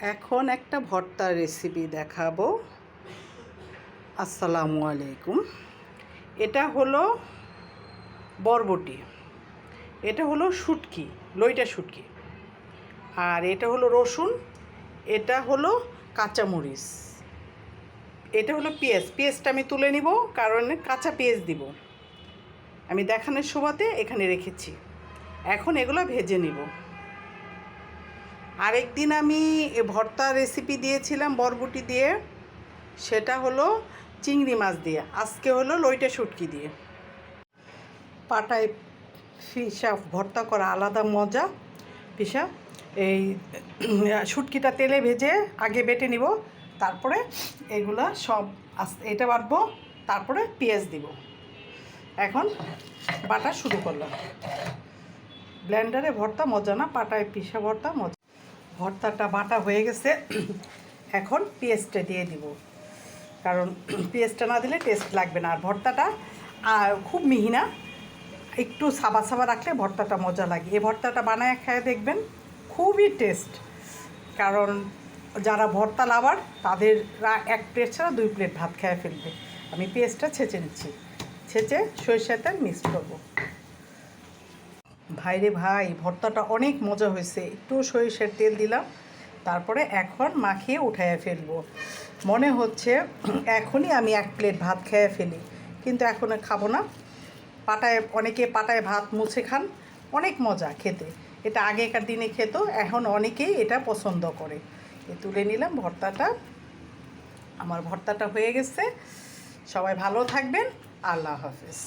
এখন একটা ভর্তার রেসিপি দেখাবো। আসসালামু আলাইকুম। এটা হলো বরবটি, এটা হলো শুটকি, লইটা শুটকি, আর এটা হলো রসুন, এটা হলো কাঁচামরিচ, এটা হলো পেঁয়াজটা আমি তুলে নিব, কারণ কাঁচা পেঁয়াজ দিব। আমি দেখানোর সুবাদে এখানে রেখেছি। এখন এগুলো ভেজে নিব। আরেকদিন আমি ভর্তা রেসিপি দিয়েছিলাম বরবটি দিয়ে, সেটা হলো চিংড়ি মাছ দিয়ে। আজকে হলো লইটা শুটকি দিয়ে। পাটায় পিষা ভর্তা করা আলাদা মজা। পিষা এই শুটকিটা তেলে ভেজে আগে বেটে নিব, তারপরে এগুলা সব এটা বাটবো, তারপরে পেঁয়াজ দিব। এখন বাটা শুরু করলাম। ব্লেন্ডারে ভর্তা মজা না, পাটায় পিষা ভর্তা মজা। ভর্তাটা বাটা হয়ে গেছে, এখন পেঁয়াজটা দিয়ে দিব, কারণ পেঁয়াজটা না দিলে টেস্ট লাগবে না। আর ভর্তাটা খুব মিহি না, একটু সাবা সাবা রাখলে ভর্তাটা মজা লাগে। এই ভর্তাটা বানায় খেয়ে দেখবেন, খুবই টেস্ট। কারণ যারা ভর্তা লাভার তাদের এক প্লেট ছাড়া 2 প্লেট ভাত খেয়ে ফেলবে। আমি পেঁয়াজটা ছেঁচে নিচ্ছি, ছেঁচে সরিষার তেল মিক্স করবো। ভাইরে ভাই, ভর্তাটা অনেক মজা হয়েছে। একটু সরিষার তেল দিলাম, তারপরে এখন মাখিয়ে উঠাইয়া ফেলবো। মনে হচ্ছে এখনই আমি 1 প্লেট ভাত খেয়ে ফেলি, কিন্তু এখন খাবো না। অনেকে পাটায় ভাত মুছে খান, অনেক মজা খেতে। এটা আগেকার দিনে খেত, এখন অনেকেই এটা পছন্দ করে। তুলে নিলাম ভর্তাটা। আমার ভর্তাটা হয়ে গেছে। সবাই ভালো থাকবেন। আল্লাহ হাফেজ।